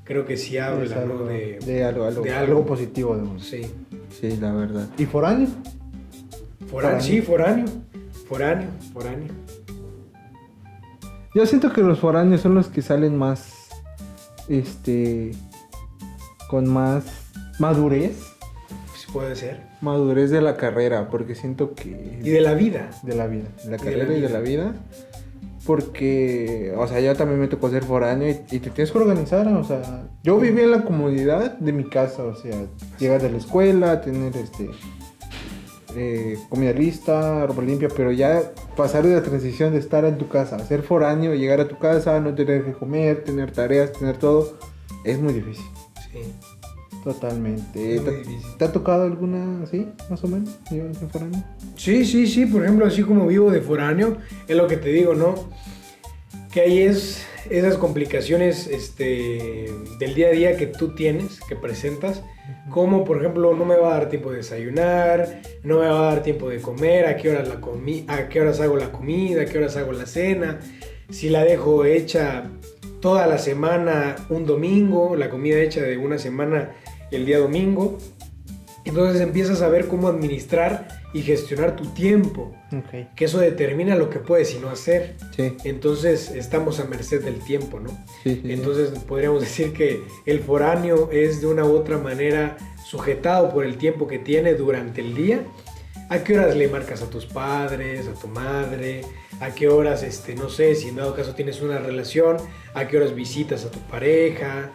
creo que sí habla, algo, ¿no? de algo positivo, digamos. Sí. Sí, la verdad. ¿Y foráneo? Sí, foráneo. Yo siento que los foráneos son los que salen más, con más madurez. Pues puede ser. Madurez de la carrera, porque siento que... Y de la vida. De la vida, de la carrera y de la vida. Porque, o sea, yo también me tocó ser foráneo y te tienes que organizar, o sea, yo vivía en la comodidad de mi casa, o sea, llegar de la escuela, tener comida lista, ropa limpia, pero ya pasar de la transición de estar en tu casa a ser foráneo, llegar a tu casa, no tener que comer, tener tareas, tener todo, es muy difícil. Sí. Totalmente. Es muy difícil. ¿Te ha tocado alguna así, más o menos, de foráneo? Sí, por ejemplo, así como vivo de foráneo, es lo que te digo, ¿no? Que ahí es esas complicaciones del día a día que tú tienes, que presentas, como por ejemplo no me va a dar tiempo de desayunar, no me va a dar tiempo de comer, a qué horas hago la comida, a qué horas hago la cena, si la dejo hecha toda la semana un domingo, la comida hecha de una semana el día domingo. Entonces empiezas a ver cómo administrar y gestionar tu tiempo, Okay. que eso determina lo que puedes y no hacer. Sí. Entonces estamos a merced del tiempo, ¿no? Sí. Entonces podríamos decir que el foráneo es de una u otra manera sujetado por el tiempo que tiene durante el día. ¿A qué horas le marcas a tus padres, a tu madre? ¿A qué horas, no sé, si en dado caso tienes una relación, a qué horas visitas a tu pareja?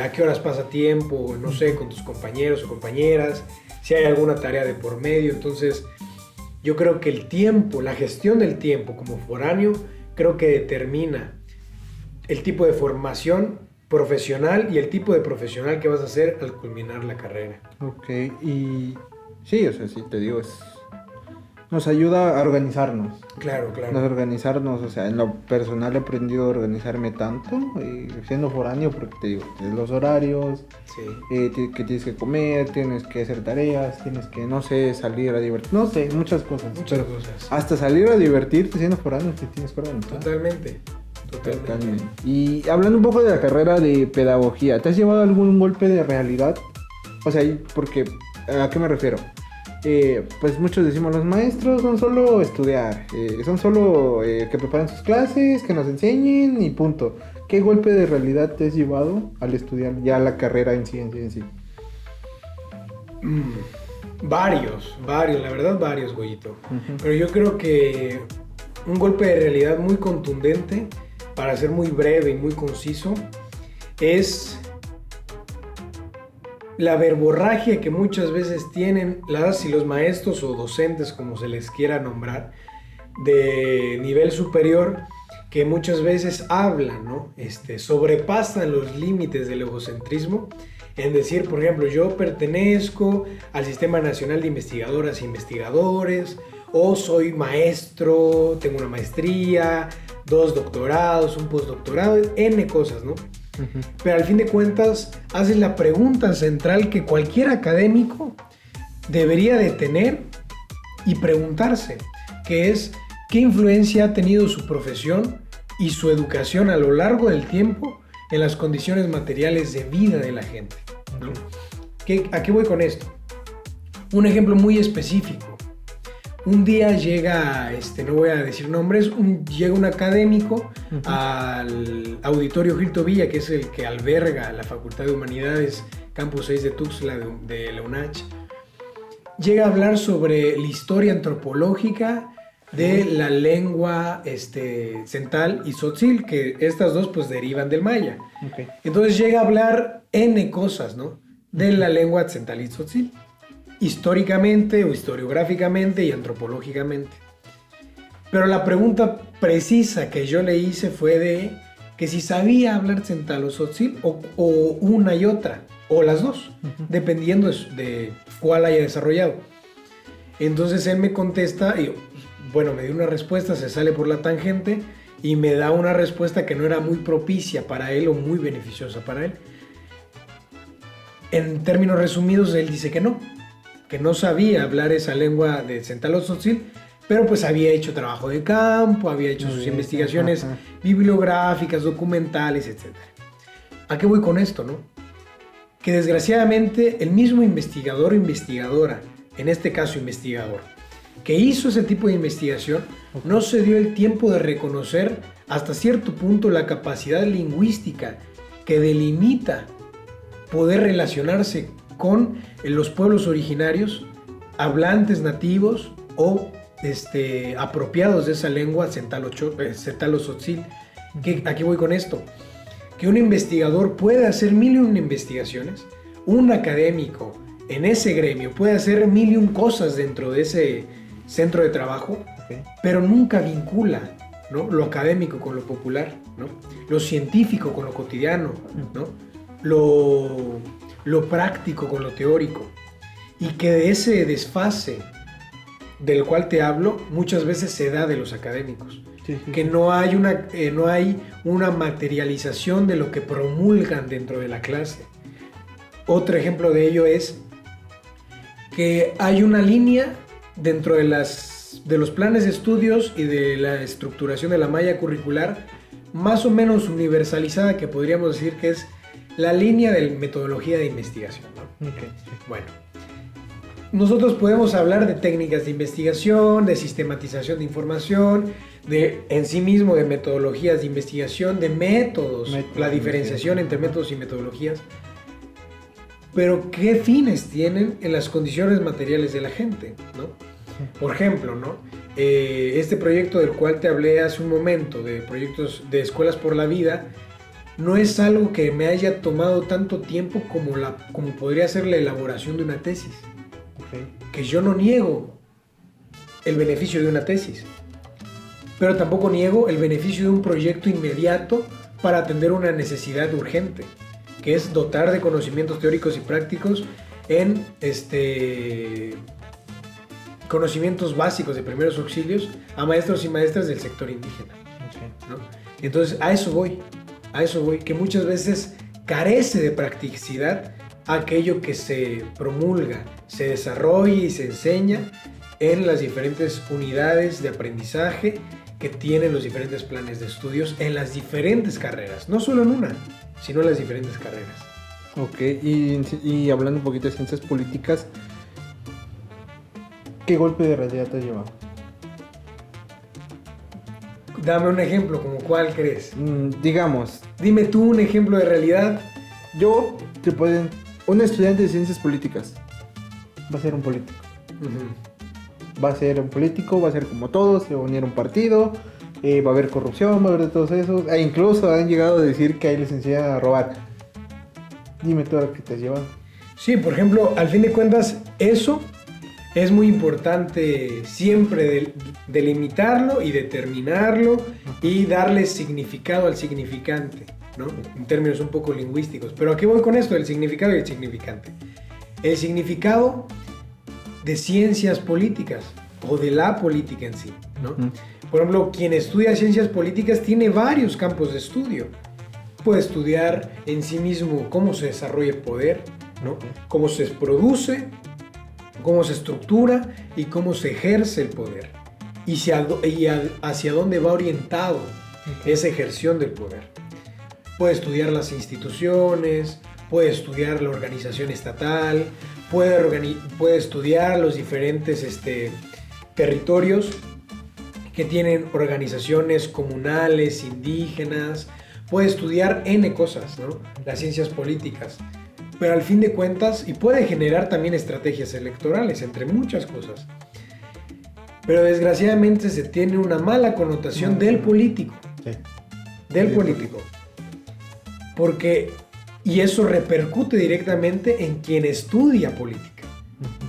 ¿A qué horas pasa tiempo, no sé, con tus compañeros o compañeras? Si hay alguna tarea de por medio. Entonces yo creo que el tiempo, la gestión del tiempo como foráneo, creo que determina el tipo de formación profesional y el tipo de profesional que vas a hacer al culminar la carrera. Ok, y sí, o sea, sí, te digo, nos ayuda a organizarnos. Claro. Nos organizarnos, o sea, en lo personal he aprendido a organizarme tanto, siendo foráneo, porque te digo, tienes los horarios, Sí. que tienes que comer, tienes que hacer tareas, tienes que, no sé, salir a divertir, no sé, muchas cosas. Muchas pero cosas. hasta salir a divertirte siendo foráneo te tienes que organizar. Totalmente. Y hablando un poco de la carrera de pedagogía, ¿te has llevado algún golpe de realidad? O sea, porque, ¿a qué me refiero? Pues muchos decimos, los maestros son solo estudiar, son solo que preparen sus clases, que nos enseñen y punto. ¿Qué golpe de realidad te has llevado al estudiar ya la carrera en sí? Varios, la verdad varios, Goyito. Uh-huh. Pero yo creo que un golpe de realidad muy contundente, para ser muy breve y muy conciso, es la verborragia que muchas veces tienen las y los maestros o docentes, como se les quiera nombrar, de nivel superior, que muchas veces hablan, ¿no? Sobrepasan los límites del egocentrismo en decir, por ejemplo, yo pertenezco al Sistema Nacional de Investigadoras e Investigadores, o soy maestro, tengo una maestría, 2 doctorados, un postdoctorado, N cosas, ¿no? Uh-huh. Pero al fin de cuentas, haces la pregunta central que cualquier académico debería de tener y preguntarse, que es, ¿qué influencia ha tenido su profesión y su educación a lo largo del tiempo en las condiciones materiales de vida de la gente, ¿no? ¿A qué voy con esto? Un ejemplo muy específico. Un día llega, no voy a decir nombres, llega un académico uh-huh. al Auditorio Gilto Villa, que es el que alberga la Facultad de Humanidades, Campus 6 de Tuxtla de la UNACH. Llega a hablar sobre la historia antropológica de la lengua tzeltal y tzotzil, que estas dos pues derivan del maya. Okay. Entonces llega a hablar N cosas, ¿no? De la lengua tzeltal y tzotzil, históricamente o historiográficamente y antropológicamente. Pero la pregunta precisa que yo le hice fue de que si sabía hablar tzeltal o tzotzil o una y otra, o las dos, uh-huh. dependiendo de cuál haya desarrollado. Entonces él me contesta y bueno, me dio una respuesta, se sale por la tangente y me da una respuesta que no era muy propicia para él o muy beneficiosa para él. En términos resumidos, él dice que no sabía hablar esa lengua de tzeltal o tzotzil, pero pues había hecho trabajo de campo, había hecho sus investigaciones bibliográficas, documentales, etc. ¿A qué voy con esto, no? Que desgraciadamente el mismo investigador o investigadora, en este caso investigador, que hizo ese tipo de investigación, no se dio el tiempo de reconocer hasta cierto punto la capacidad lingüística que delimita poder relacionarse con los pueblos originarios, hablantes nativos o apropiados de esa lengua tzeltal o tzotzil. Aquí voy con esto. Que un investigador puede hacer 1001 investigaciones, un académico en ese gremio puede hacer 1001 cosas dentro de ese centro de trabajo, okay. pero nunca vincula, ¿no? Lo académico con lo popular, ¿no? Lo científico con lo cotidiano, ¿no? Lo práctico con lo teórico. Y que de ese desfase del cual te hablo muchas veces se da de los académicos. Que no hay una materialización de lo que promulgan dentro de la clase. Otro ejemplo de ello es que hay una línea dentro de los planes de estudios y de la estructuración de la malla curricular más o menos universalizada, que podríamos decir que es la línea de metodología de investigación, ¿no? Okay. Bueno, nosotros podemos hablar de técnicas de investigación, de sistematización de información, en sí mismo de metodologías de investigación, de métodos, la diferenciación entre métodos y metodologías. Pero ¿qué fines tienen en las condiciones materiales de la gente, ¿no? Por ejemplo, ¿no? Este proyecto del cual te hablé hace un momento, de proyectos de escuelas por la vida, no es algo que me haya tomado tanto tiempo como podría ser la elaboración de una tesis. Okay. Que yo no niego el beneficio de una tesis, pero tampoco niego el beneficio de un proyecto inmediato para atender una necesidad urgente, que es dotar de conocimientos teóricos y prácticos en conocimientos básicos de primeros auxilios a maestros y maestras del sector indígena. Okay. ¿No? Entonces a eso voy, que muchas veces carece de practicidad aquello que se promulga, se desarrolla y se enseña en las diferentes unidades de aprendizaje que tienen los diferentes planes de estudios en las diferentes carreras, no solo en una, sino en las diferentes carreras. Ok, y hablando un poquito de ciencias políticas, ¿qué golpe de realidad te has llevado? Dame un ejemplo, ¿como cuál crees? Digamos. Dime tú un ejemplo de realidad. Un estudiante de ciencias políticas va a ser un político. Uh-huh. Va a ser un político, va a ser como todos, se va a unir a un partido, va a haber corrupción, va a haber de todos esos. E incluso han llegado a decir que ahí les enseñan a robar. Dime tú lo que te has llevado. Sí, por ejemplo, al fin de cuentas, eso es muy importante siempre delimitarlo y determinarlo y darle significado al significante, ¿no? En términos un poco lingüísticos. Pero ¿a qué voy con esto? El significado y el significante. El significado de ciencias políticas o de la política en sí, ¿no? Por ejemplo, quien estudia ciencias políticas tiene varios campos de estudio. Puede estudiar en sí mismo cómo se desarrolla el poder, ¿no? Cómo se produce, cómo se estructura y cómo se ejerce el poder. Y hacia dónde va orientado esa ejerción del poder. Puede estudiar las instituciones, puede estudiar la organización estatal, puede estudiar los diferentes territorios que tienen organizaciones comunales, indígenas, puede estudiar N cosas, ¿no? Las ciencias políticas. Pero al fin de cuentas, y puede generar también estrategias electorales, entre muchas cosas. Pero desgraciadamente se tiene una mala connotación del político. Sí. Del político. Porque, y eso repercute directamente en quien estudia política.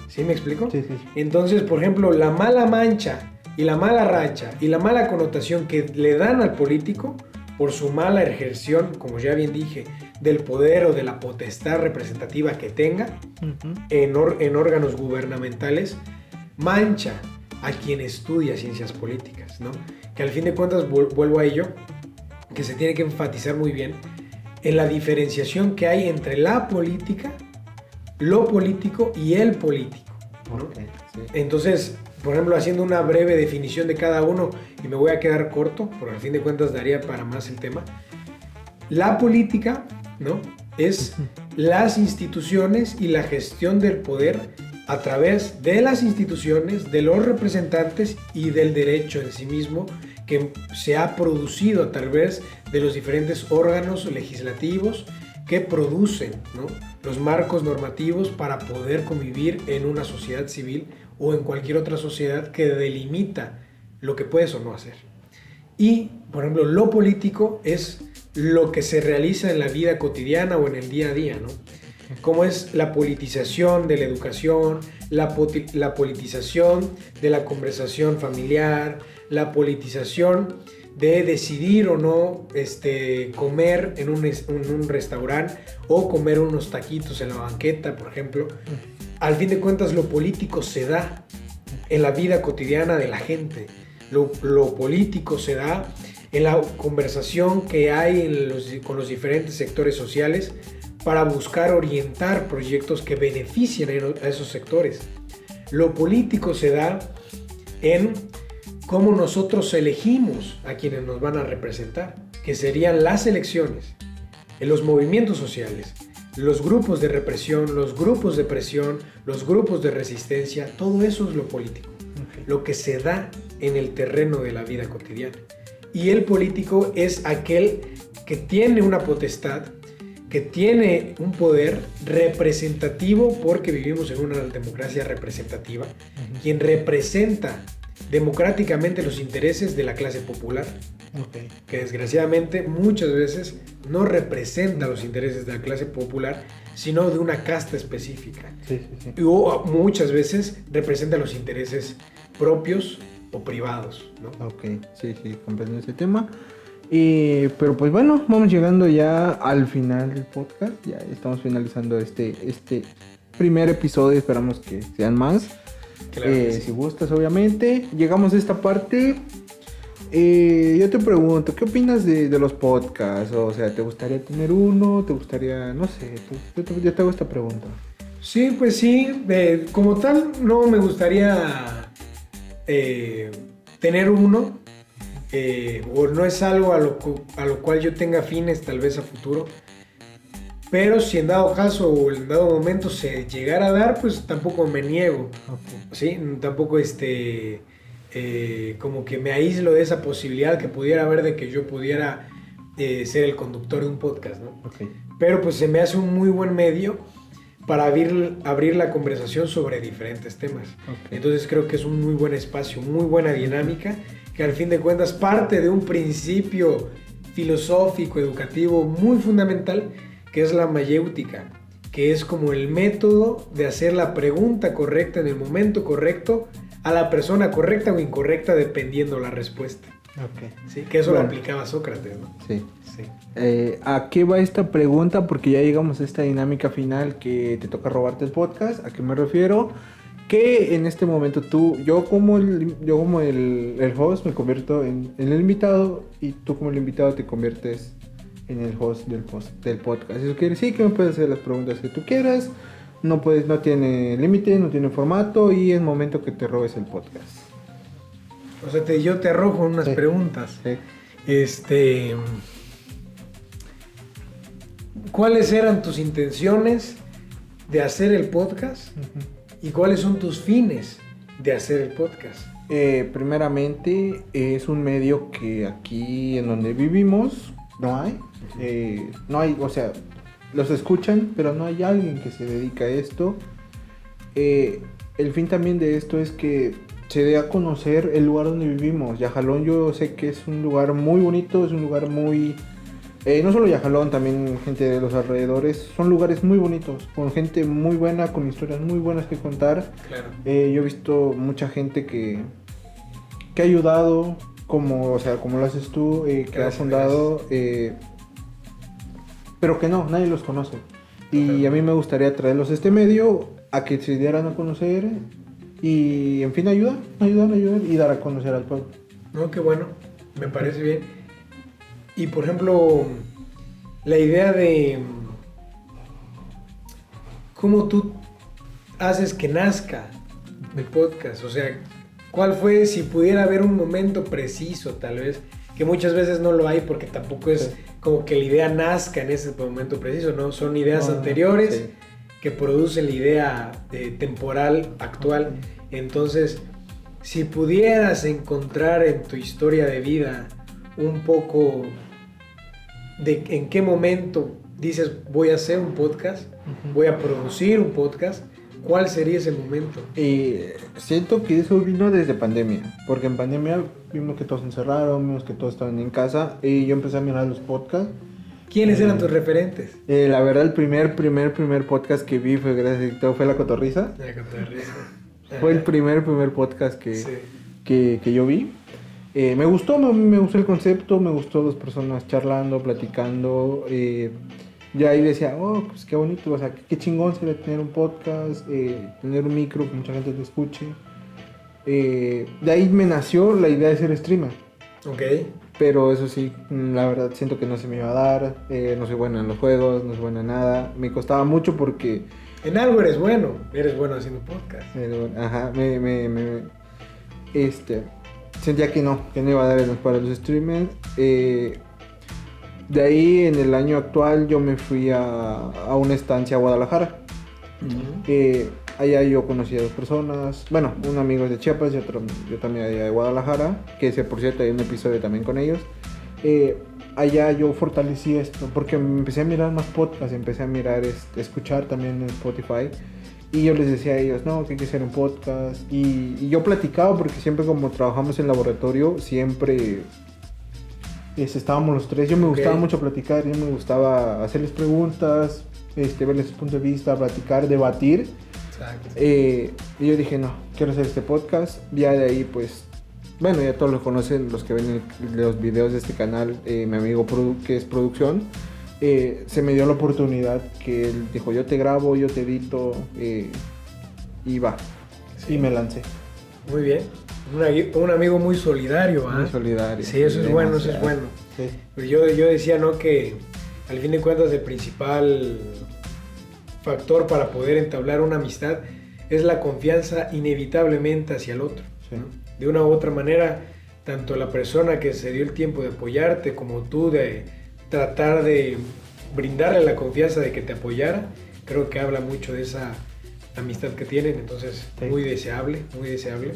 ¿Sí me explico? Sí, sí. Entonces, por ejemplo, la mala mancha y la mala racha y la mala connotación que le dan al político por su mala ejerción, como ya bien dije, del poder o de la potestad representativa que tenga en órganos gubernamentales, mancha a quien estudia ciencias políticas, ¿no? Que al fin de cuentas, vuelvo a ello, que se tiene que enfatizar muy bien en la diferenciación que hay entre la política, lo político y el político, ¿no? Okay, sí. Entonces, por ejemplo, haciendo una breve definición de cada uno, y me voy a quedar corto, porque al fin de cuentas daría para más el tema. La política, ¿no? Es las instituciones y la gestión del poder a través de las instituciones, de los representantes y del derecho en sí mismo que se ha producido a través de los diferentes órganos legislativos que producen, ¿no? Los marcos normativos para poder convivir en una sociedad civil o en cualquier otra sociedad que delimita lo que puedes o no hacer. Y, por ejemplo, lo político es lo que se realiza en la vida cotidiana o en el día a día, ¿no? Como es la politización de la educación, la politización de la conversación familiar, la politización de decidir o no comer en un restaurante o comer unos taquitos en la banqueta, por ejemplo. Al fin de cuentas, lo político se da en la vida cotidiana de la gente. Lo político se da en la conversación que hay con los diferentes sectores sociales para buscar orientar proyectos que beneficien a esos sectores. Lo político se da en cómo nosotros elegimos a quienes nos van a representar, que serían las elecciones, en los movimientos sociales, los grupos de represión, los grupos de presión, los grupos de resistencia, todo eso es lo político, lo que se da en el terreno de la vida cotidiana. Y el político es aquel que tiene una potestad, que tiene un poder representativo, porque vivimos en una democracia representativa, quien representa democráticamente los intereses de la clase popular, que desgraciadamente muchas veces no representa los intereses de la clase popular, sino de una casta específica. O muchas veces representa los intereses propios o privados, ¿no? Ok, sí, comprendo ese tema. Pero pues bueno, vamos llegando ya al final del podcast. Ya estamos finalizando este primer episodio. Esperamos que sean más. Claro que sí. Si gustas, obviamente. Llegamos a esta parte. Yo te pregunto, ¿qué opinas de los podcasts? O sea, ¿te gustaría tener uno? ¿Te gustaría, no sé? Yo te hago esta pregunta. Sí, pues sí. Como tal, no me gustaría tener uno. O no es algo a lo cual yo tenga fines tal vez a futuro, pero si en dado caso o en dado momento se llegara a dar, pues tampoco me niego, ¿sí? Tampoco como que me aíslo de esa posibilidad que pudiera haber de que yo pudiera ser el conductor de un podcast, ¿no? Pero pues se me hace un muy buen medio para abrir la conversación sobre diferentes temas. Entonces creo que es un muy buen espacio, muy buena dinámica, que al fin de cuentas parte de un principio filosófico, educativo muy fundamental, que es la mayéutica, que es como el método de hacer la pregunta correcta en el momento correcto a la persona correcta o incorrecta dependiendo la respuesta. Ok. Sí, que eso lo aplicaba Sócrates, ¿no? Sí. Sí. ¿A qué va esta pregunta? Porque ya llegamos a esta dinámica final que te toca robarte el podcast. ¿A qué me refiero? Que en este momento yo como el host me convierto en el invitado y tú como el invitado te conviertes en el host del podcast. Eso quiere decir que me puedes hacer las preguntas que tú quieras. No tiene límite, no tiene formato y es momento que te robes el podcast. O sea, yo te arrojo unas preguntas. Sí. ¿Cuáles eran tus intenciones de hacer el podcast? Uh-huh. ¿Y cuáles son tus fines de hacer el podcast? Primeramente, es un medio que aquí en donde vivimos no hay. O sea, los escuchan, pero no hay alguien que se dedica a esto. El fin también de esto es que se dé a conocer el lugar donde vivimos. Yajalón, yo sé que es un lugar muy bonito, es un lugar muy... no solo Yajalón, también gente de los alrededores. Son lugares muy bonitos, con gente muy buena, con historias muy buenas que contar. Claro. Yo he visto mucha gente que ha ayudado, como lo haces tú, que ha fundado, pero que nadie los conoce. Y a mí me gustaría traerlos a este medio, a que se dieran a conocer y, en fin, ayudar y dar a conocer al pueblo. No, qué bueno, me parece bien. Y, por ejemplo, la idea de cómo tú haces que nazca el podcast, o sea, ¿cuál fue, si pudiera haber un momento preciso, tal vez, que muchas veces no lo hay porque tampoco es como que la idea nazca en ese momento preciso, ¿no? Son ideas anteriores que producen la idea temporal actual. Entonces, si pudieras encontrar en tu historia de vida un poco de en qué momento dices voy a hacer un podcast, voy a producir un podcast, ¿cuál sería ese momento? Siento que eso vino desde pandemia, porque en pandemia vimos que todos se encerraron, vimos que todos estaban en casa y yo empecé a mirar los podcasts. ¿Quiénes eran tus referentes? La verdad, el primer podcast que vi fue gracias a todo, fue La Cotorrisa. La Cotorrisa. Fue el primer podcast que yo vi. Me gustó el concepto, me gustó dos personas charlando, platicando. Ya ahí decía, pues qué bonito, o sea, qué chingón sería tener un podcast, tener un micro que mucha gente te escuche. De ahí me nació la idea de ser streamer. Ok. Pero eso sí, la verdad siento que no se me iba a dar, no soy bueno en los juegos, no soy bueno en nada. Me costaba mucho porque... En algo eres bueno haciendo podcast. Ajá, sentía que no iba a dar para los streamers. De ahí, en el año actual, yo me fui a una estancia a Guadalajara. Uh-huh. Allá yo conocí a dos personas. Bueno, un amigo es de Chiapas y otro yo también allá de Guadalajara. Que por cierto hay un episodio también con ellos. Allá yo fortalecí esto porque empecé a mirar más podcasts, empecé a mirar, escuchar también en Spotify. Y yo les decía a ellos, no, que hay que hacer un podcast. Y yo platicaba porque siempre como trabajamos en laboratorio, siempre... estábamos los tres. Yo me gustaba mucho platicar, yo me gustaba hacerles preguntas, verles su punto de vista, platicar, debatir. Exacto. Y yo dije, no, quiero hacer este podcast. Ya de ahí, pues, bueno, ya todos lo conocen, los que ven los videos de este canal. Mi amigo que es producción, se me dio la oportunidad que él dijo, yo te grabo, yo te edito, y va. Sí. Y me lancé. Muy bien. Un amigo muy solidario, ¿ah? Muy solidario. Sí, eso es bueno, eso es bueno. Sí. Pero yo decía, ¿no? Que al fin de cuentas el principal factor para poder entablar una amistad es la confianza inevitablemente hacia el otro. Sí. ¿No? De una u otra manera, tanto la persona que se dio el tiempo de apoyarte como tú de tratar de brindarle la confianza de que te apoyara, creo que habla mucho de esa amistad que tienen. Entonces, sí. Muy deseable, muy deseable.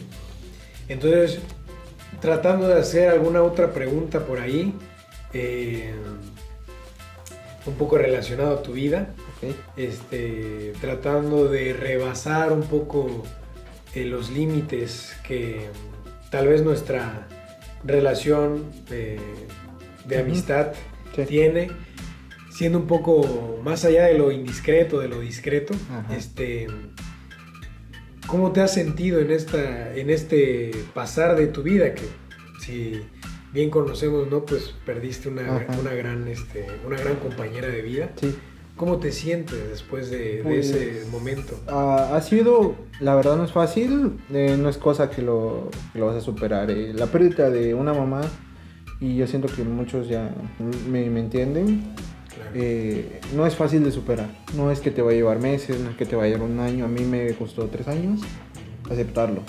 Entonces, tratando de hacer alguna otra pregunta por ahí, un poco relacionado a tu vida, tratando de rebasar un poco los límites que tal vez nuestra relación de amistad tiene. siendo un poco más allá de lo indiscreto, de lo discreto, Ajá. ¿Cómo te has sentido en este pasar de tu vida? Que si bien conocemos, ¿no? Pues perdiste una gran compañera de vida. Sí. ¿Cómo te sientes después de Pues, ese momento? ha sido, la verdad no es fácil, no es cosa que que lo vas a superar. La pérdida de una mamá, y yo siento que muchos ya me entienden, Claro. no es fácil de superar. No es que te va a llevar meses, no es que te va a llevar un año. A mí me costó 3 años aceptarlo.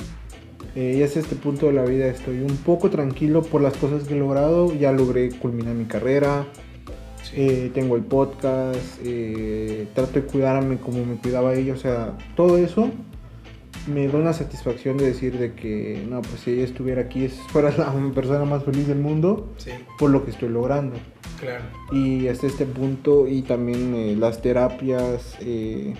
Y hacia este punto de la vida estoy un poco tranquilo por las cosas que he logrado. Ya logré culminar mi carrera. Sí. Tengo el podcast, trato de cuidarme como me cuidaba ella, o sea, todo eso me da una satisfacción de decir de que, no, pues si ella estuviera aquí, fuera la persona más feliz del mundo Sí, por lo que estoy logrando. claro. Y hasta este punto, y también las terapias,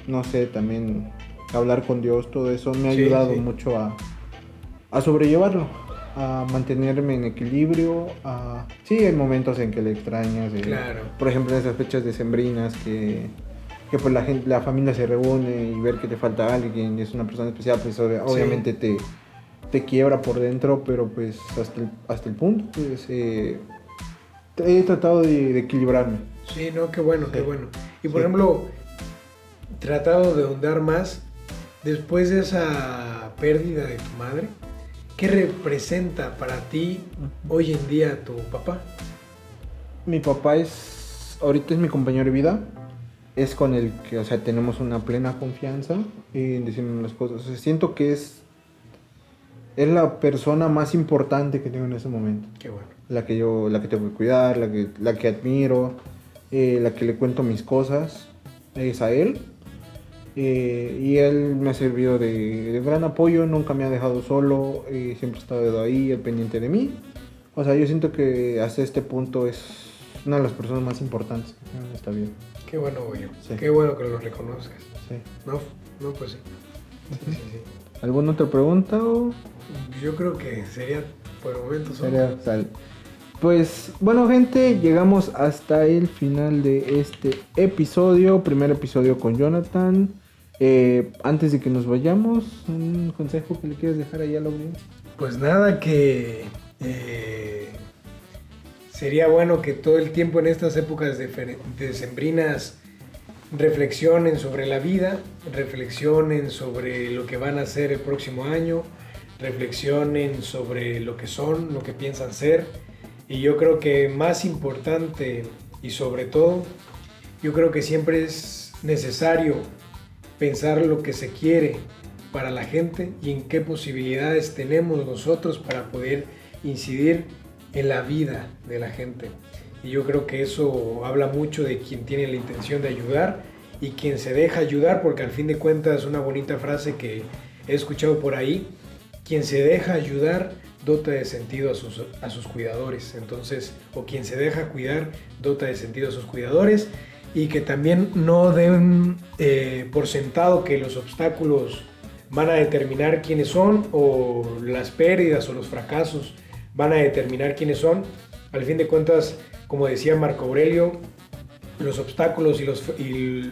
no sé, también hablar con Dios, todo eso me ha Sí, ayudado sí. mucho a sobrellevarlo, a mantenerme en equilibrio. Sí, hay momentos en que le extrañas, Claro. por ejemplo en esas fechas decembrinas que pues la familia se reúne y ver que te falta alguien y es una persona especial, pues obviamente te quiebra por dentro, pero pues hasta el punto, pues he tratado de equilibrarme. Sí, no, qué bueno, qué Sí. bueno. Y por Sí. ejemplo, tratado de ahondar más, después de esa pérdida de tu madre, ¿qué representa para ti hoy en día tu papá? Mi papá ahorita es mi compañero de vida, es con el que, o sea, tenemos una plena confianza en decirnos las cosas. O sea, siento que es la persona más importante que tengo en ese momento. Qué bueno. La que tengo que cuidar, la que admiro, la que le cuento mis cosas, es a él. Y él me ha servido de gran apoyo, nunca me ha dejado solo, siempre ha estado ahí, al pendiente de mí. O sea, yo siento que hasta este punto es una de las personas más importantes que tengo en esta vida. Qué bueno, Goyo. Sí. Qué bueno que lo reconozcas. Sí. No, pues sí. Sí, sí, sí. ¿Alguna otra pregunta o Yo creo que sería por el momento solo. sería tal? Pues bueno, gente, llegamos hasta el final de este episodio, primer episodio con Jonathan. Antes de que nos vayamos, un consejo que le quieres dejar ahí a la audiencia. Pues nada, que sería bueno que todo el tiempo en estas épocas decembrinas reflexionen sobre la vida, reflexionen sobre lo que van a hacer el próximo año, reflexionen sobre lo que son, lo que piensan ser. Y yo creo que más importante y sobre todo, yo creo que siempre es necesario pensar lo que se quiere para la gente y en qué posibilidades tenemos nosotros para poder incidir en la vida de la gente. Y yo creo que eso habla mucho de quien tiene la intención de ayudar y quien se deja ayudar, porque al fin de cuentas una bonita frase que he escuchado por ahí, quien se deja ayudar dota de sentido a sus cuidadores. Entonces, o quien se deja cuidar dota de sentido a sus cuidadores, y que también no den por sentado que los obstáculos van a determinar quiénes son, o las pérdidas o los fracasos van a determinar quiénes son. Al fin de cuentas, como decía Marco Aurelio, los obstáculos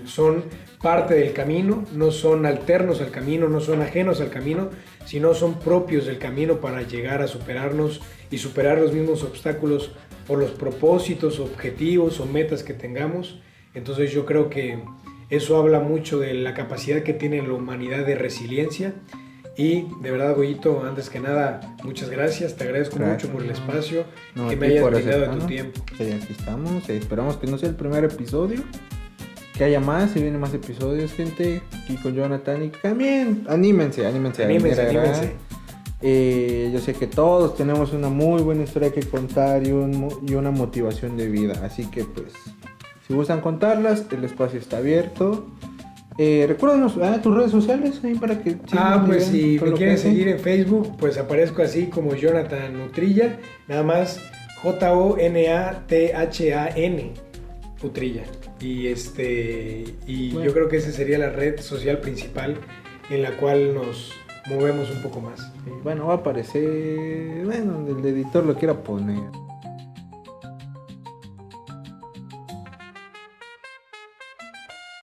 son parte del camino, no son alternos al camino, no son ajenos al camino, sino son propios del camino para llegar a superarnos y superar los mismos obstáculos por los propósitos, objetivos o metas que tengamos. Entonces yo creo que eso habla mucho de la capacidad que tiene la humanidad de resiliencia. Y de verdad, Goyito, antes que nada, muchas gracias. Te agradezco mucho por el espacio, que me hayas brindado de tu tiempo. Sí, aquí estamos. Esperamos que no sea el primer episodio, que haya más, se vienen más episodios, gente. Aquí con Jonathan. Y también anímense. Anímense. Yo sé que todos tenemos una muy buena historia que contar y una motivación de vida. Así que pues, si gustan contarlas, el espacio está abierto. Recuérdanos tus redes sociales ahí para que pues si me quieren seguir en Facebook, pues aparezco así como Jonathan Utrilla, nada más JONATHAN Utrilla. Y bueno, yo creo que esa sería la red social principal en la cual nos movemos un poco más. Bueno, va a aparecer, bueno, donde el editor lo quiera poner.